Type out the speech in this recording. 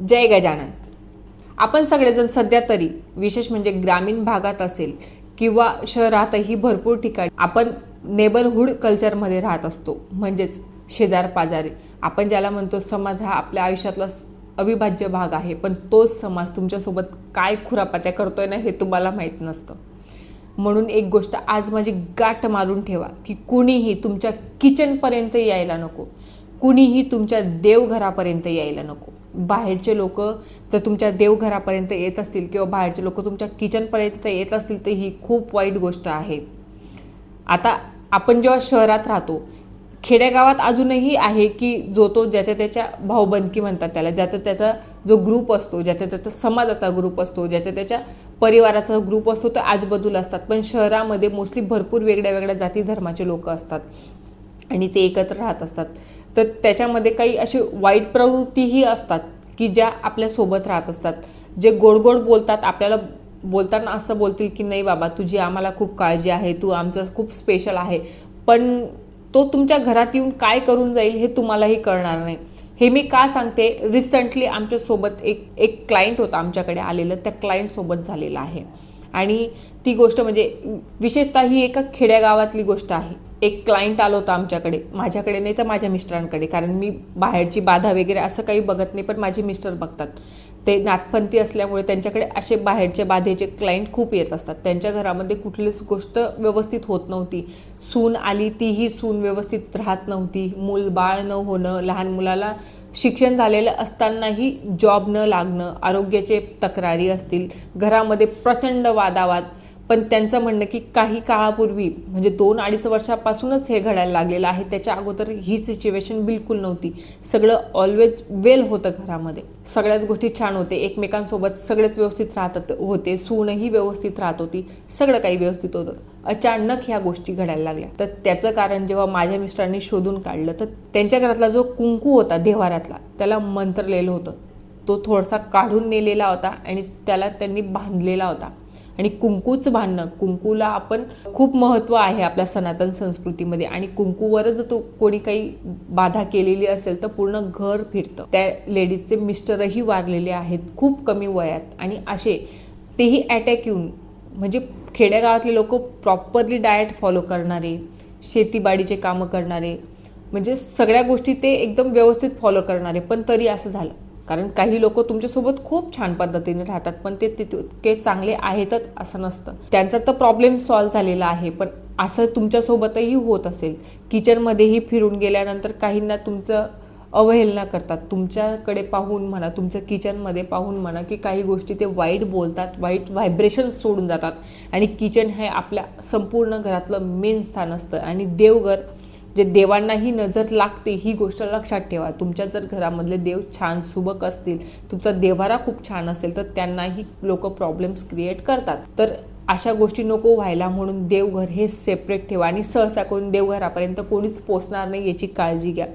जय गजानन. आपण सगळेजण सध्या तरी विशेष म्हणजे ग्रामीण भागात असेल किंवा शहरातही भरपूर ठिकाणी आपण नेबरहूड कल्चरमध्ये राहत असतो. म्हणजेच शेजार पाजारी, आपण ज्याला म्हणतो समाज हा आपल्या आयुष्यातला अविभाज्य भाग आहे. पण तोच समाज तुमच्यासोबत काय खुरापात्या करतोय ना हे तुम्हाला माहीत नसतं. म्हणून एक गोष्ट आज माझी गाठ मारून ठेवा की कुणीही तुमच्या किचनपर्यंत यायला नको, कुणीही तुमच्या देवघरापर्यंत यायला नको. बाहेरचे लोक तर तुमच्या देवघरापर्यंत येत असतील किंवा बाहेरचे लोक तुमच्या किचनपर्यंत येत असतील तर ही खूप वाईट गोष्ट आहे. आता आपण जेव्हा शहरात राहतो, खेडेगावात अजूनही आहे की जो तो ज्याच्या त्याच्या भाऊबंदकी म्हणतात त्याला, ज्याचा त्याचा जो ग्रुप असतो, ज्याच्या त्याचा समाजाचा ग्रुप असतो, ज्याच्या त्याच्या परिवाराचा ग्रुप असतो तो आजूबाजूला असतात. पण शहरामध्ये मोस्टली भरपूर वेगळ्या वेगळ्या जाती धर्माचे लोक असतात आणि ते एकत्र राहत असतात. तर त्याच्यामध्ये काही अशी वाईट प्रवृत्तीही असतात की ज्या आपल्यासोबत राहत असतात, जे गोड गोड बोलतात. आपल्याला बोलताना असं बोलतील की नाही बाबा तुझी आम्हाला खूप काळजी आहे, तू आमचं खूप स्पेशल आहे. पण तो तुमच्या घरात येऊन काय करून जाईल हे तुम्हालाही कळणार नाही. हे मी का सांगते, रिसेंटली आमच्यासोबत एक क्लायंट होता आमच्याकडे आलेलं, त्या क्लायंटसोबत झालेलं आहे. आणि ती गोष्ट म्हणजे विशेषतः ही एका खेड्यागावातली गोष्ट आहे. एक क्लायंट आलं होतं आमच्याकडे, माझ्याकडे नाही तर माझ्या मिस्टरांकडे, कारण मी बाहेरची बाधा वगैरे असं काही बघत नाही, पण माझे मिस्टर बघतात. ते नाथपंथी असल्यामुळे त्यांच्याकडे असे बाहेरचे बाधेचे क्लायंट खूप येत असतात. त्यांच्या घरामध्ये कुठलीच गोष्ट व्यवस्थित होत नव्हती. सून आली तीही सून व्यवस्थित राहत नव्हती. मूल बाळ न होणं, लहान मुलाला शिक्षण झालेलं असतानाही जॉब न लागणं, आरोग्याचे तक्रारी असतील, घरामध्ये प्रचंड वादावाद. पण त्यांचं म्हणणं की काही काळापूर्वी म्हणजे 2-2.5 वर्षापासूनच हे घडायला लागलेलं आहे. त्याच्या अगोदर ही सिच्युएशन बिलकुल नव्हती. सगळं ऑलवेज वेल होतं घरामध्ये, सगळ्याच गोष्टी छान होते, एकमेकांसोबत सगळेच व्यवस्थित राहत होते, सूनही व्यवस्थित राहत होती, सगळं काही व्यवस्थित होतं. अचानक ह्या गोष्टी घडायला लागल्या. तर त्याचं कारण जेव्हा माझ्या मिस्टरांनी शोधून काढलं तर त्यांच्या घरातला जो कुंकू होता देव्हाऱ्यातला, त्याला मंत्रलेलं होतं. तो थोडासा काढून नेलेला होता आणि त्याला त्यांनी बांधलेला होता. आणि कुंकूच बांधणं, कुंकूला आपण खूप महत्त्व आहे आपल्या सनातन संस्कृतीमध्ये. आणि कुंकूवरच तो कोणी काही बाधा केलेली असेल तर पूर्ण घर फिरतं. त्या लेडीजचे मिस्टरही वारलेले आहेत खूप कमी वयात. आणि असे तेही अटॅक येऊन, म्हणजे खेड्यागावातले लोक प्रॉपरली डाएट फॉलो करणारे, शेतीबाडीचे कामं करणारे, म्हणजे सगळ्या गोष्टी ते एकदम व्यवस्थित फॉलो करणारे. पण तरी असं झालं, कारण काही लोक तुमच्यासोबत खूप छान पद्धतीने राहतात पण ते तितके चांगले आहेतच असं नसतं. त्यांचा तर प्रॉब्लेम सॉल्व्ह झालेला आहे, पण असं तुमच्यासोबतही होत असेल. किचनमध्येही फिरून गेल्यानंतर काहींना तुमचं अवहेलना करतात. तुमच्याकडे पाहून म्हणा, तुमचं किचनमध्ये पाहून म्हणा की काही गोष्टी ते वाईट बोलतात, वाईट व्हायब्रेशन्स सोडून जातात. आणि किचन हे आपल्या संपूर्ण घरातलं मेन स्थान असतं. आणि देवघर जे देवांनाही नजर लागते ही गोष्ट लक्षात ठेवा. तुमच्या जर घरामधले देव छान सुबक असतील, तुमचा देव्हारा खूप छान असेल तर त्यांनाही लोक प्रॉब्लेम्स क्रिएट करतात. तर अशा गोष्टी नको व्हायला म्हणून देवघर हे सेपरेट ठेवा. आणि सहसा करून देवघरापर्यंत कोणीच पोचणार नाही याची काळजी घ्या.